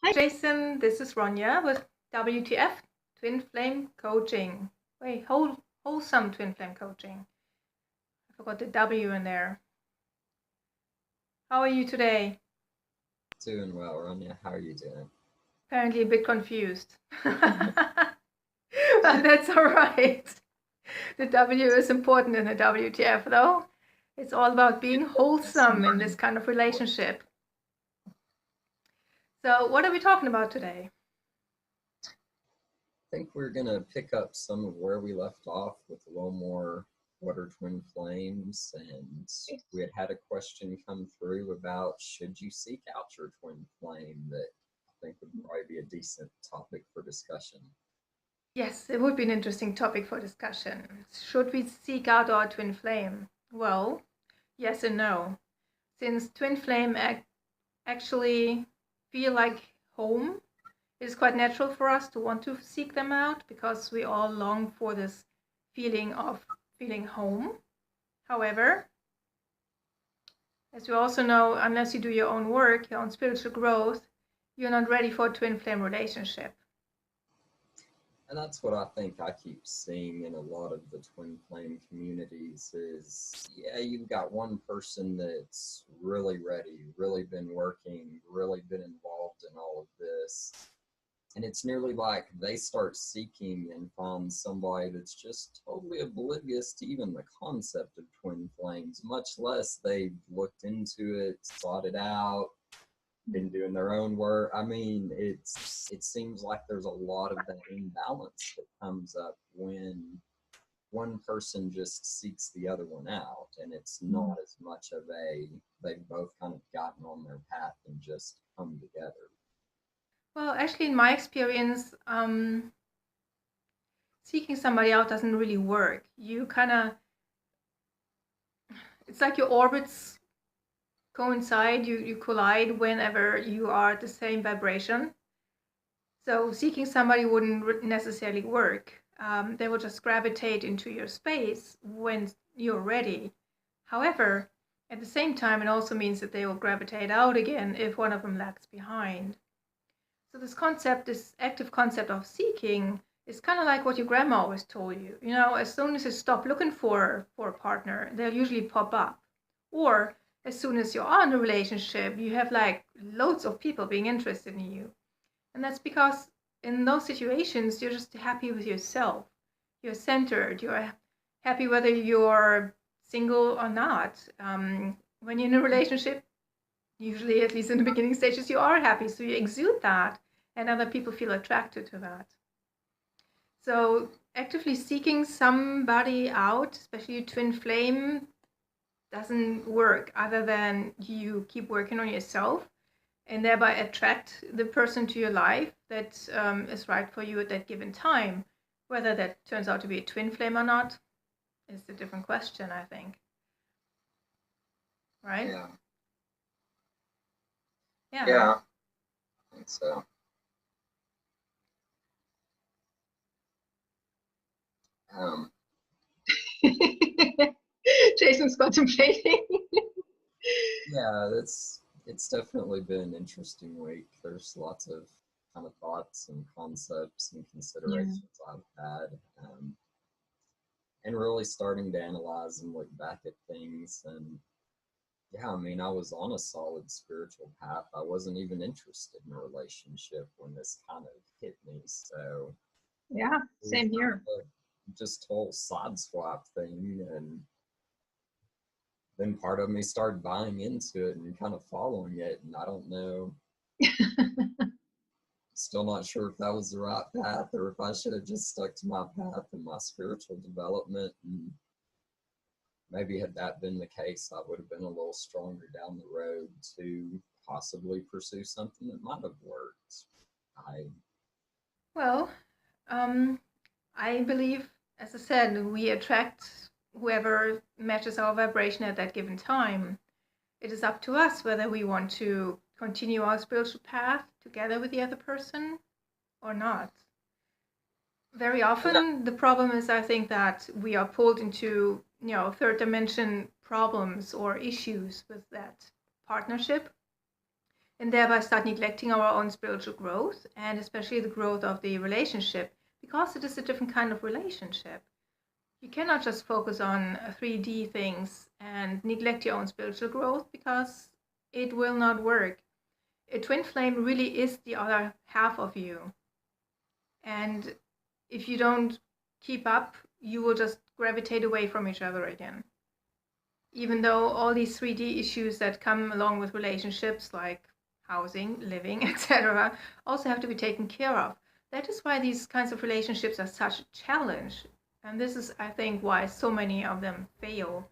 Hi, Jason. This is Ronja with WTF Twin Flame Coaching. Wait, Wholesome Twin Flame Coaching. I forgot the W in there. How are you today? Doing well, Ronja. How are you doing? Apparently a bit confused. But that's all right. The W is important in the WTF, though. It's all about being wholesome in this kind of relationship. So, what are we talking about today? I think we're going to pick up some of where we left off with a little more what are twin flames. And we had a question come through about should you seek out your twin flame that I think would probably be a decent topic for discussion. Yes, it would be an interesting topic for discussion. Should we seek out our twin flame? Well, yes and no. Since twin flame actually feel like home, it is quite natural for us to want to seek them out because we all long for this feeling of feeling home. However, as you also know, unless you do your own work, your own spiritual growth, you're not ready for a twin flame relationship. And that's what I think I keep seeing in a lot of the twin flame communities is, yeah, you've got one person that's really ready, really been working, really been involved in all of this. And it's nearly like they start seeking and find somebody that's just totally oblivious to even the concept of twin flames, much less they've looked into it, sought it out, been doing their own work. I mean, it seems like there's a lot of that imbalance that comes up when one person just seeks the other one out, and it's not as much of a they've both kind of gotten on their path and just come together. Well, actually, in my experience, seeking somebody out doesn't really work. You kind of, it's like your orbits coincide, you collide whenever you are at the same vibration. So seeking somebody wouldn't necessarily work. They will just gravitate into your space when you're ready. However, at the same time, it also means that they will gravitate out again if one of them lags behind. So this concept, this active concept of seeking, is kind of like what your grandma always told you. You know, as soon as you stop looking for a partner, they'll usually pop up. Or as soon as you are in a relationship, you have like loads of people being interested in you. And that's because in those situations, you're just happy with yourself. You're centered. You're happy whether you're single or not. When you're in a relationship, usually, at least in the beginning stages, you are happy. So you exude that, and other people feel attracted to that. So actively seeking somebody out, especially twin flame, doesn't work other than you keep working on yourself and thereby attract the person to your life that is right for you at that given time. Whether that turns out to be a twin flame or not is a different question, I think. Right? Yeah, Yeah. yeah, I think so. Um, Jason's contemplating. yeah, it's definitely been an interesting week. There's lots of kind of thoughts and concepts and considerations I've had. And really starting to analyze and look back at things. And yeah, I mean, I was on a solid spiritual path. I wasn't even interested in a relationship when this kind of hit me. So Yeah, it was same kind here. of just whole sideswipe thing. And then part of me started buying into it and kind of following it. And I don't know, still not sure if that was the right path or if I should have just stuck to my path and my spiritual development. And maybe had that been the case, I would have been a little stronger down the road to possibly pursue something that might have worked. I Well, um, I believe, as I said, we attract whoever matches our vibration at that given time. It is up to us whether we want to continue our spiritual path together with the other person or not. Very often, the problem is, I think, that we are pulled into, third dimension problems or issues with that partnership. and thereby start neglecting our own spiritual growth, and especially the growth of the relationship, because it is a different kind of relationship. You cannot just focus on 3D things and neglect your own spiritual growth, because it will not work. A twin flame really is the other half of you. And if you don't keep up, you will just gravitate away from each other again. Even though all these 3D issues that come along with relationships, like housing, living, etc., also have to be taken care of. That is why these kinds of relationships are such a challenge. And this is, I think, why so many of them fail.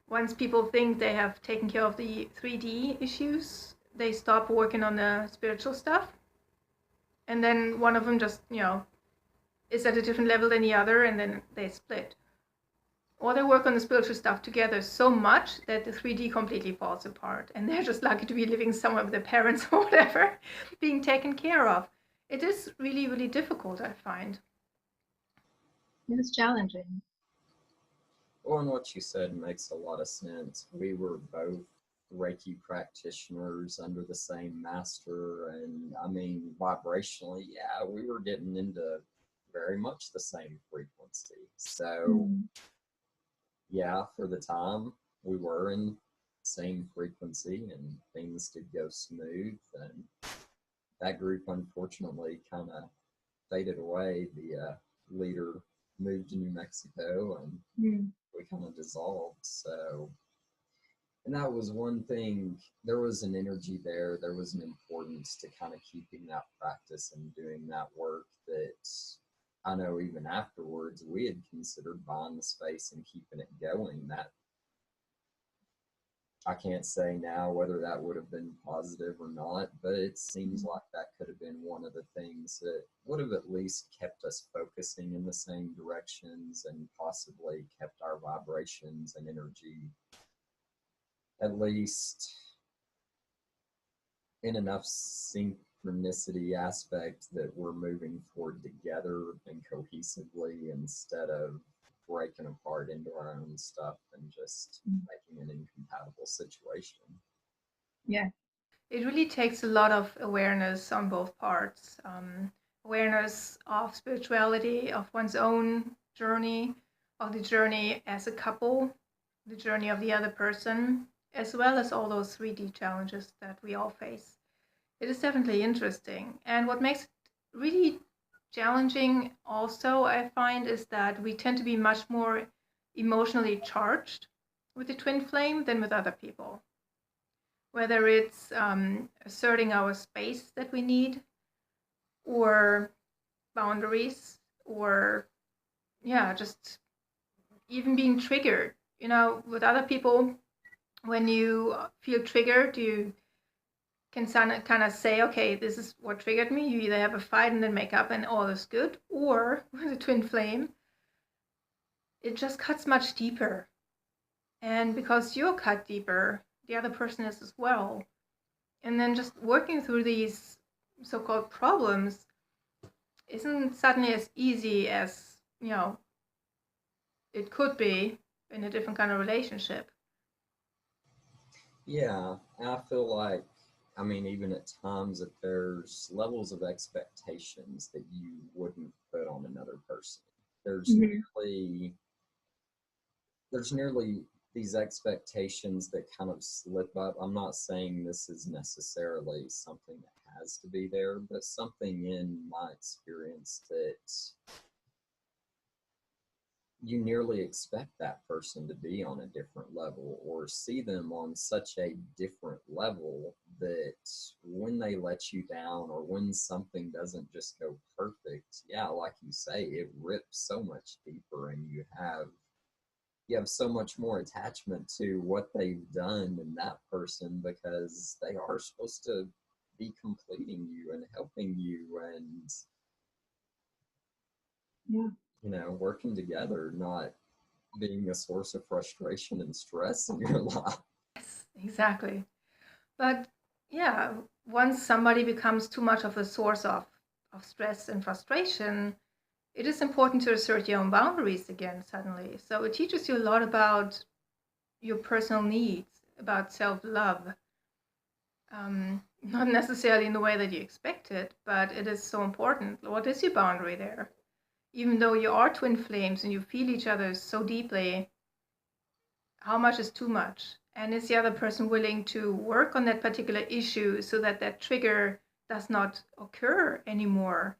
Once people think they have taken care of the 3D issues, they stop working on the spiritual stuff. And then one of them just, is at a different level than the other, and then they split. Or they work on the spiritual stuff together so much that the 3D completely falls apart, and they're just lucky to be living somewhere with their parents or whatever, being taken care of. It is really, really difficult, I find. It is challenging. Well, and what you said makes a lot of sense. We were both Reiki practitioners under the same master, and I mean, vibrationally, yeah, we were getting into very much the same frequency. So, yeah, for the time, we were in same frequency and things did go smooth. And that group, unfortunately, kind of faded away. The leader moved to New Mexico and we kind of dissolved. So, and that was one thing. There was an energy there. There was an importance to kind of keeping that practice and doing that work that I know even afterwards we had considered buying the space and keeping it going. That I can't say now whether that would have been positive or not, but it seems like that could have been one of the things that would have at least kept us focusing in the same directions and possibly kept our vibrations and energy at least in enough synchronicity aspect that we're moving forward together and cohesively instead of breaking apart into our own stuff and just making an incompatible situation. Yeah. It really takes a lot of awareness on both parts. Awareness of spirituality, of one's own journey, of the journey as a couple, the journey of the other person, as well as all those 3D challenges that we all face. It is definitely interesting. And what makes it really challenging also, I find, is that we tend to be much more emotionally charged with the twin flame than with other people. Whether it's asserting our space that we need, or boundaries, or just even being triggered. With other people, when you feel triggered, you can kind of say, okay, this is what triggered me. You either have a fight and then make up and all is good, or with a twin flame, it just cuts much deeper. And because you're cut deeper, the other person is as well. And then just working through these so-called problems isn't suddenly as easy as, it could be in a different kind of relationship. Yeah, and I feel like, I mean, even at times that there's levels of expectations that you wouldn't put on another person. There's nearly these expectations that kind of slip up. I'm not saying this is necessarily something that has to be there, but something in my experience that you nearly expect that person to be on a different level or see them on such a different level that when they let you down or when something doesn't just go perfect, yeah, like you say, it rips so much deeper and you have so much more attachment to what they've done than that person because they are supposed to be completing you and helping you and working together, not being a source of frustration and stress in your life. Yes, exactly. But yeah, once somebody becomes too much of a source of stress and frustration, it is important to assert your own boundaries again suddenly. So it teaches you a lot about your personal needs, about self-love. Not necessarily in the way that you expect it, but it is so important. What is your boundary there? Even though you are twin flames and you feel each other so deeply, how much is too much? And is the other person willing to work on that particular issue so that that trigger does not occur anymore?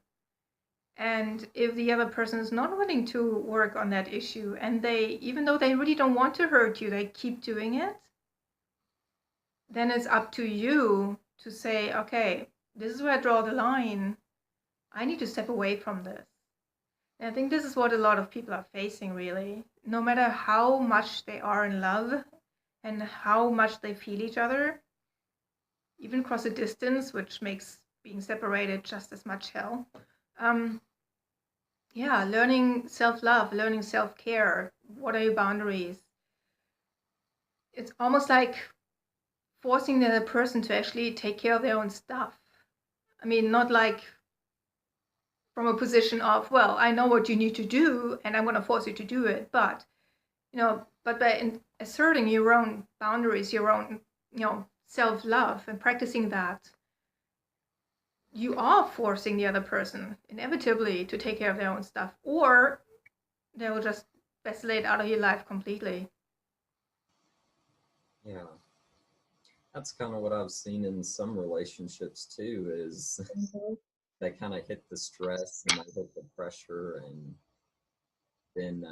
And if the other person is not willing to work on that issue, and they, even though they really don't want to hurt you, they keep doing it, then it's up to you to say, okay, this is where I draw the line. I need to step away from this. And I think this is what a lot of people are facing, really. No matter how much they are in love and how much they feel each other, even across a distance, which makes being separated just as much hell. Yeah, learning self-love, learning self-care. What are your boundaries? It's almost like forcing the other person to actually take care of their own stuff. I mean, not like from a position of, well, I know what you need to do and I'm going to force you to do it. But, but by asserting your own boundaries, your own, self-love and practicing that, you are forcing the other person inevitably to take care of their own stuff, or they will just vacillate out of your life completely. Yeah. That's kind of what I've seen in some relationships too, is they kind of hit the stress and they hit the pressure, and then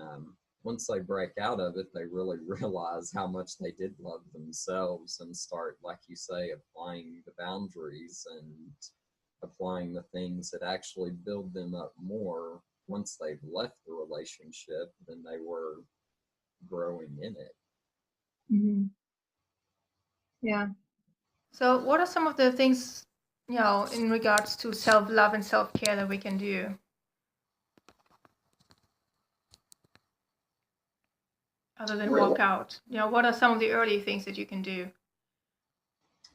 once they break out of it, they really realize how much they did love themselves and start, like you say, applying the boundaries and applying the things that actually build them up more once they've left the relationship than they were growing in it. Mm-hmm. Yeah. So what are some of the things, in regards to self-love and self-care that we can do? Other than walk out? What are some of the early things that you can do?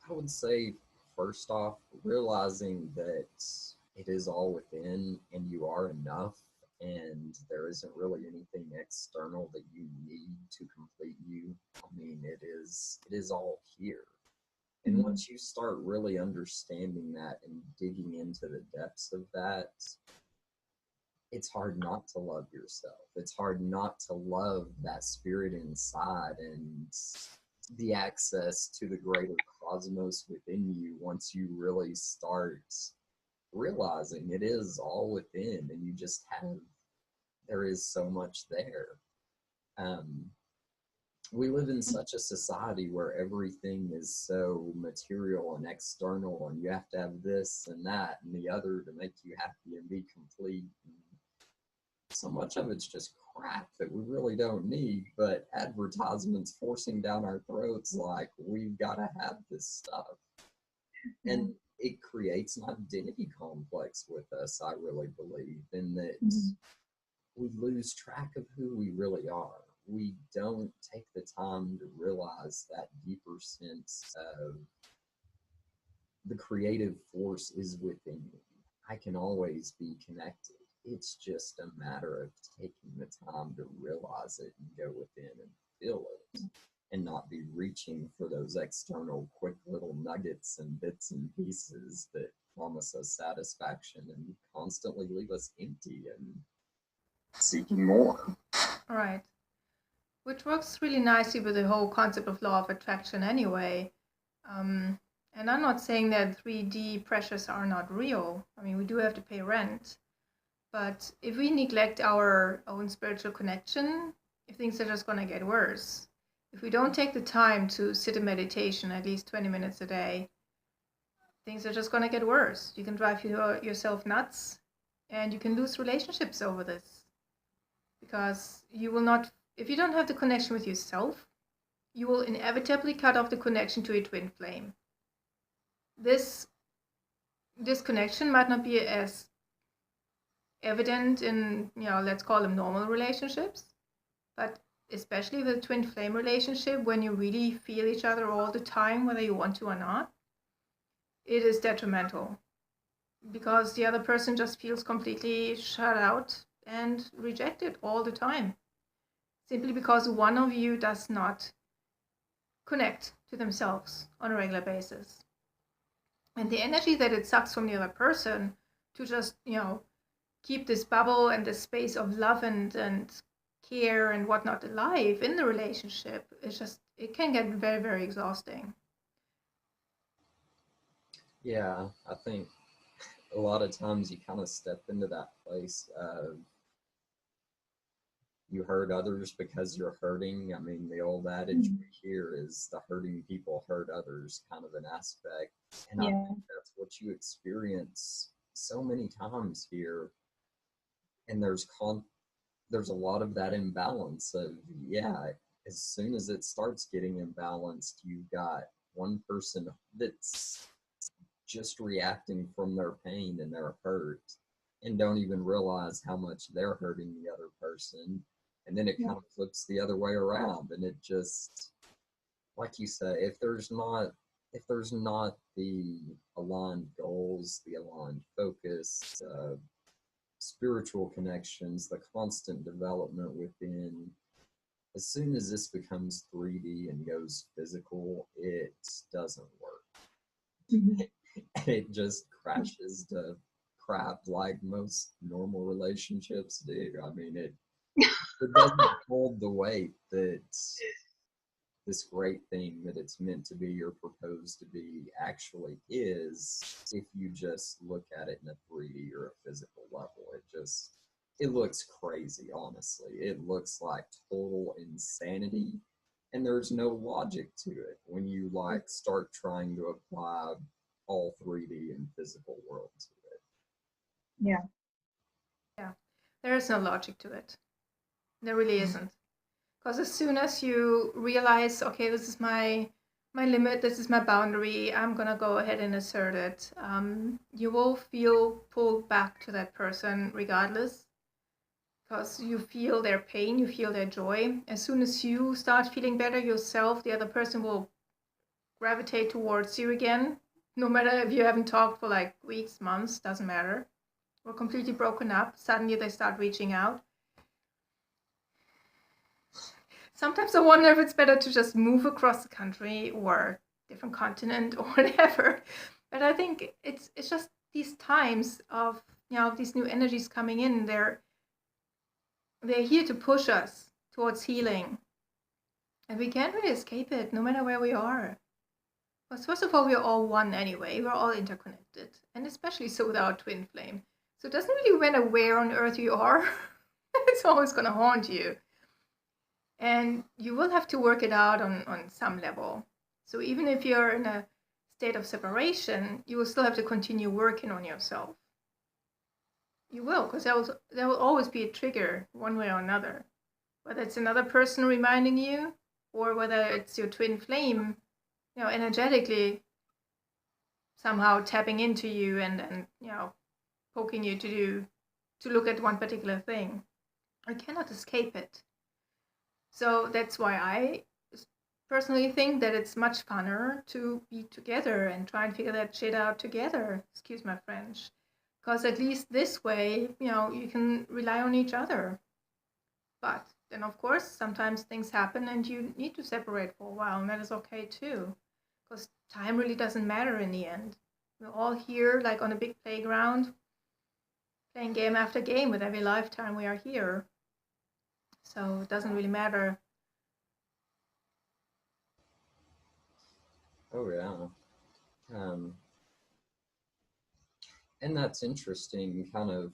I would say, first off, realizing that it is all within and you are enough, and there isn't really anything external that you need to complete you. I mean, it is all here. And once you start really understanding that and digging into the depths of that, it's hard not to love yourself. It's hard not to love that spirit inside and the access to the greater cosmos within you once you really start realizing it is all within, and you just have, there is so much there. Um, we live in such a society where everything is so material and external, and you have to have this and that and the other to make you happy and be complete. And so much of it's just crap that we really don't need, but advertisements forcing down our throats like we've got to have this stuff. And it creates an identity complex with us, I really believe, in that we lose track of who we really are. We don't take the time to realize that deeper sense of the creative force is within me. I can always be connected. It's just a matter of taking the time to realize it and go within and feel it, and not be reaching for those external quick little nuggets and bits and pieces that promise us satisfaction and constantly leave us empty and seeking more. Right. Which works really nicely with the whole concept of law of attraction anyway. And I'm not saying that 3D pressures are not real. I mean, we do have to pay rent. But if we neglect our own spiritual connection, if things are just going to get worse. If we don't take the time to sit in meditation at least 20 minutes a day, things are just going to get worse. You can drive yourself nuts, and you can lose relationships over this. Because you will not, if you don't have the connection with yourself, you will inevitably cut off the connection to your twin flame. This disconnection might not be as evident in, let's call them normal relationships, but especially with a twin flame relationship, when you really feel each other all the time, whether you want to or not, it is detrimental because the other person just feels completely shut out and rejected all the time, simply because one of you does not connect to themselves on a regular basis. And the energy that it sucks from the other person to just, keep this bubble and this space of love and care and whatnot alive in the relationship, it can get very, very exhausting. Yeah, I think a lot of times you kind of step into that place of you hurt others because you're hurting. I mean, the old adage we hear is the hurting people hurt others kind of an aspect. And I Yeah. think that's what you experience so many times here. And there's a lot of that imbalance of, yeah, as soon as it starts getting imbalanced, you've got one person that's just reacting from their pain and their hurt and don't even realize how much they're hurting the other person. And then it kind of flips the other way around. And it just, like you say, if there's not the aligned goals, the aligned focus, spiritual connections, the constant development within, as soon as this becomes 3D and goes physical, it doesn't work. It just crashes to crap like most normal relationships do. I mean, it doesn't hold the weight that this great thing that it's meant to be or proposed to be actually is if you just look at it in a 3D or a physical level. It looks crazy, honestly. It looks like total insanity, and there's no logic to it when you like start trying to apply all 3D and physical world to it. Yeah. Yeah, there is no logic to it. There really isn't. Because as soon as you realize, okay, this is my limit, this is my boundary, I'm gonna go ahead and assert it, you will feel pulled back to that person regardless, because you feel their pain, you feel their joy. As soon as you start feeling better yourself, the other person will gravitate towards you again, no matter if you haven't talked for like weeks, months, doesn't matter. We're completely broken up, suddenly they start reaching out. Sometimes I wonder if it's better to just move across the country or different continent or whatever. But I think it's just these times of these new energies coming in. They're here to push us towards healing, and we can't really escape it, no matter where we are. Because first of all, we're all one anyway. We're all interconnected, and especially so with our twin flame. So it doesn't really matter where on earth you are. It's always going to haunt you. And you will have to work it out on some level. So even if you're in a state of separation, you will still have to continue working on yourself. You will, because there will always be a trigger one way or another. Whether it's another person reminding you, or whether it's your twin flame, energetically somehow tapping into you and poking you to look at one particular thing. I cannot escape it. So that's why I personally think that it's much funner to be together and try and figure that shit out together. Excuse my French. Because at least this way, you can rely on each other. But then, of course, sometimes things happen and you need to separate for a while, and that is okay too. Because time really doesn't matter in the end. We're all here, like on a big playground, playing game after game with every lifetime we are here. So it doesn't really matter. Oh, yeah. Um, and that's interesting, kind of,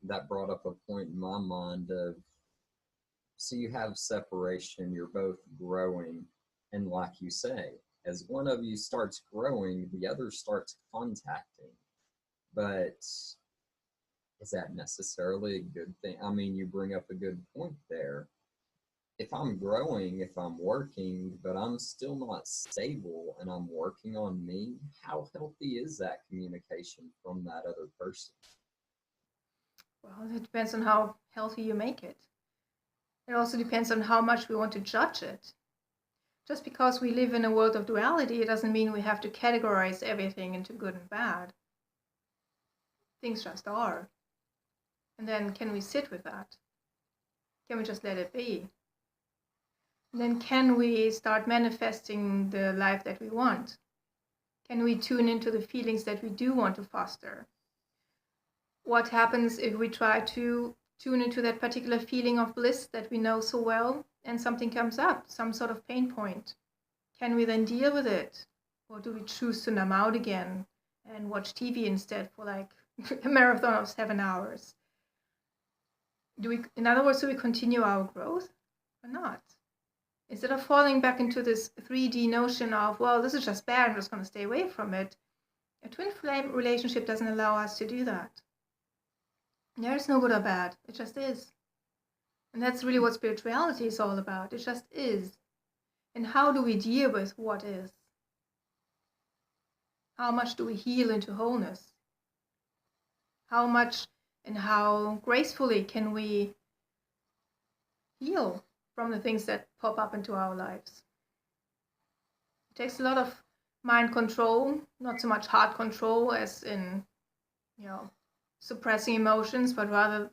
that brought up a point in my mind of, so you have separation, you're both growing, and like you say, as one of you starts growing, the other starts contacting. But is that necessarily a good thing? I mean, you bring up a good point there. If I'm growing, if I'm working, but I'm still not stable and I'm working on me, how healthy is that communication from that other person? Well, it depends on how healthy you make it. It also depends on how much we want to judge it. Just because we live in a world of duality, it doesn't mean we have to categorize everything into good and bad. Things just are. And then can we sit with that? Can we just let it be? And then can we start manifesting the life that we want? Can we tune into the feelings that we do want to foster? What happens if we try to tune into that particular feeling of bliss that we know so well and something comes up, some sort of pain point? Can we then deal with it? Or do we choose to numb out again and watch TV instead for like a marathon of 7 hours? In other words, do we continue our growth or not? Instead of falling back into this 3D notion of, well, this is just bad, I'm just going to stay away from it, a twin flame relationship doesn't allow us to do that. There is no good or bad, it just is. And that's really what spirituality is all about. It just is. And how do we deal with what is? How much do we heal into wholeness? How much and how gracefully can we heal from the things that pop up into our lives? It takes a lot of mind control, not so much heart control as in, suppressing emotions, but rather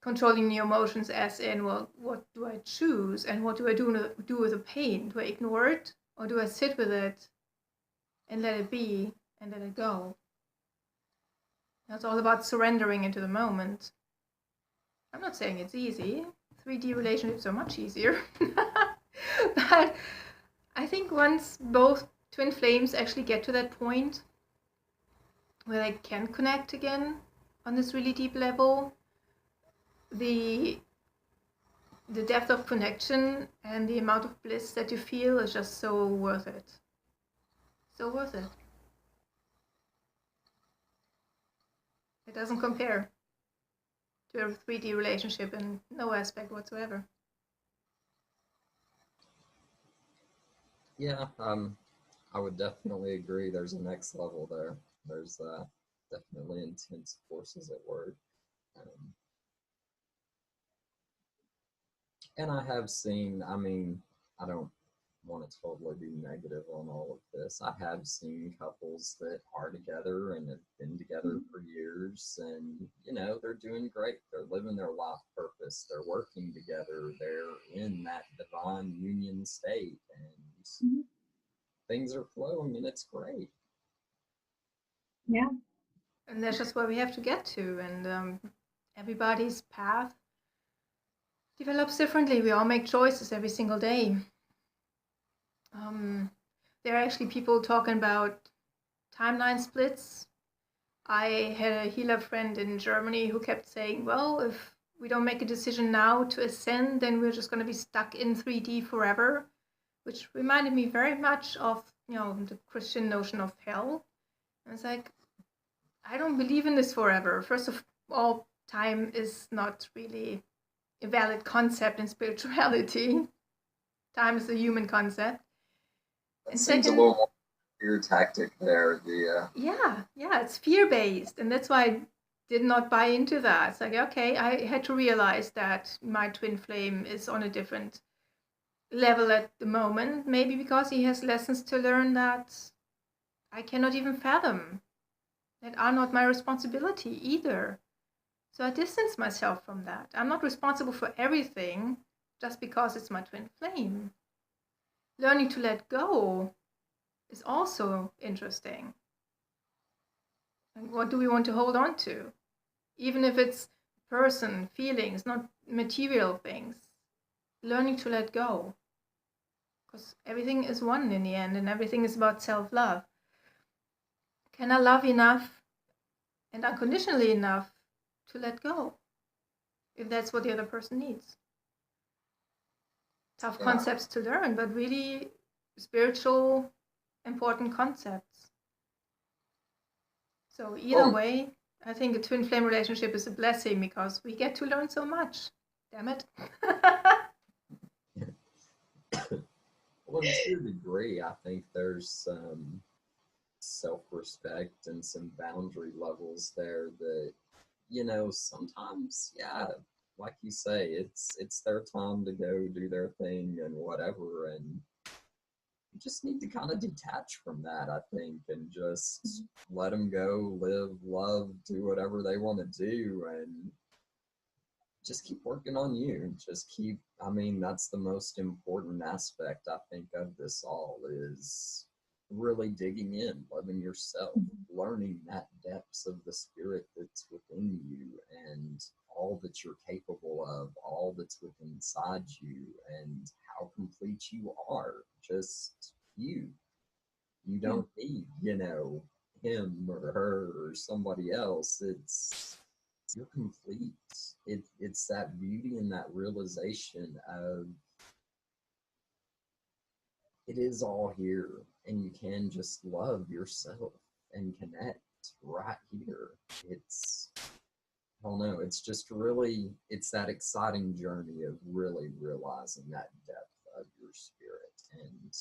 controlling the emotions as in, well, what do I choose and what do I do with the pain? Do I ignore it or do I sit with it and let it be and let it go? It's all about surrendering into the moment. I'm not saying it's easy. 3D relationships are much easier. But I think once both twin flames actually get to that point where they can connect again on this really deep level, the depth of connection and the amount of bliss that you feel is just so worth it. So worth it. It doesn't compare to a 3D relationship in no aspect whatsoever. Yeah, I would definitely agree. There's a next level there. There's definitely intense forces at work. Um, and I have seen, I don't want to totally be negative on all of this. I have seen couples that are together and have been together for years, and they're doing great. They're living their life purpose. They're working together. They're in that divine union state, and things are flowing, and it's great. Yeah. And that's just where we have to get to. And everybody's path develops differently. We all make choices every single day. There are actually people talking about timeline splits. I had a healer friend in Germany who kept saying, well, if we don't make a decision now to ascend, then we're just going to be stuck in 3D forever, which reminded me very much of, the Christian notion of hell. And it's like, I don't believe in this forever. First of all, time is not really a valid concept in spirituality. Time is a human concept. It seems a little more fear tactic there. Yeah, it's fear-based, and that's why I did not buy into that. It's like, okay, I had to realize that my twin flame is on a different level at the moment, maybe because he has lessons to learn that I cannot even fathom, that are not my responsibility either. So I distance myself from that. I'm not responsible for everything just because it's my twin flame. Learning to let go is also interesting. And what do we want to hold on to? Even if it's person, feelings, not material things. Learning to let go. Because everything is one in the end, and everything is about self-love. Can I love enough and unconditionally enough to let go? If that's what the other person needs. Tough concepts to learn, but really spiritual, important concepts. So either way, I think a twin flame relationship is a blessing because we get to learn so much. Damn it. Well, to a degree, I think there's some self-respect and some boundary levels there that, sometimes, yeah, like you say, it's their time to go do their thing and whatever, and you just need to kind of detach from that, I think, and just let them go, live, love, do whatever they want to do, and just keep working on you. That's the most important aspect, I think, of this all is really digging in, loving yourself, learning that depths of the spirit that's within you and all that you're capable of, all that's within inside you, and how complete you are. Just you. You don't need, him or her or somebody else. You're complete. It's that beauty and that realization of it is all here, and you can just love yourself and connect right here. I don't know, it's just really, it's that exciting journey of really realizing that depth of your spirit and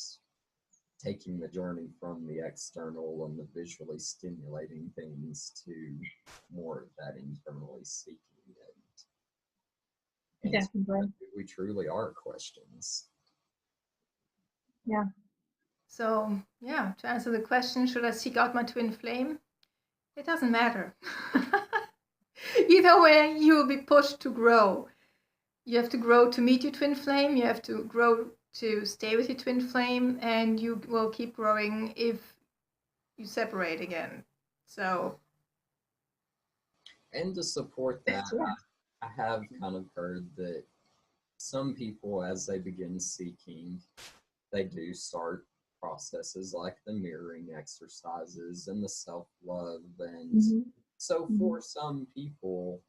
taking the journey from the external and the visually stimulating things to more of that internally seeking and Definitely. who we truly are questions. Yeah. So, yeah, to answer the question, should I seek out my twin flame? It doesn't matter. Either way, you will be pushed to grow. You have to grow to meet your twin flame. You have to grow to stay with your twin flame, and you will keep growing if you separate again. So, And to support that, I have kind of heard that some people, as they begin seeking, they do start processes like the mirroring exercises and the self-love. And so for some people,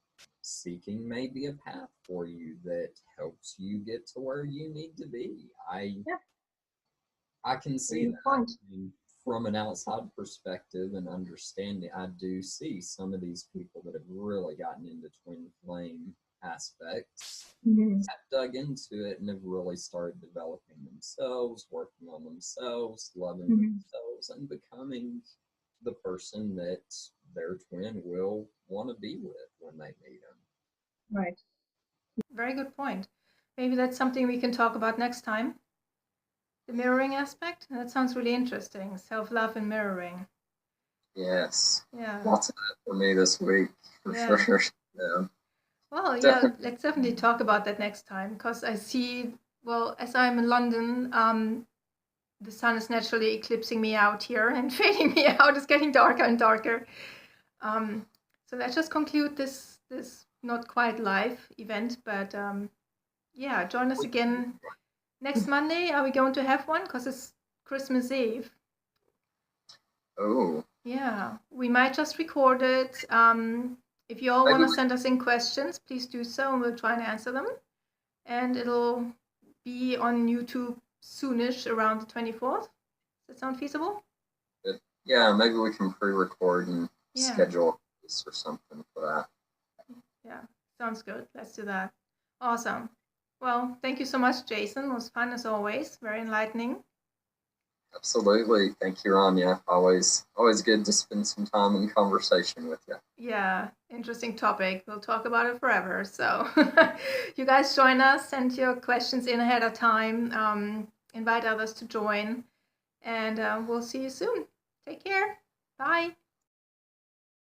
seeking may be a path for you that helps you get to where you need to be. I can see that. I mean, from an outside perspective and understanding, I do see some of these people that have really gotten into twin flame aspects, have dug into it and have really started developing themselves, working on themselves, loving themselves, and becoming the person that their twin will want to be with when they meet them. Right. Very good point. Maybe that's something we can talk about next time. The mirroring aspect? That sounds really interesting. Self-love and mirroring. Yes. Yeah. Lots of that for me this week, for sure. Yeah. Well, yeah, let's definitely talk about that next time, because I see, well, as I'm in London, the sun is naturally eclipsing me out here and fading me out. It's getting darker and darker. So let's just conclude this not quite live event, but yeah, join us again next Monday. Are we going to have one? Because it's Christmas Eve. Oh. Yeah, we might just record it. If you all want to send us in questions, please do so, and we'll try and answer them. And it'll be on YouTube soonish, around the 24th. Does that sound feasible? Yeah, maybe we can pre-record and schedule this or something for that. Yeah, sounds good. Let's do that. Awesome. Well, thank you so much, Jason. It was fun as always. Very enlightening. Absolutely. Thank you, Ronja. Always good to spend some time in conversation with you. Yeah, interesting topic. We'll talk about it forever. So you guys join us, send your questions in ahead of time, invite others to join, and we'll see you soon. Take care. Bye.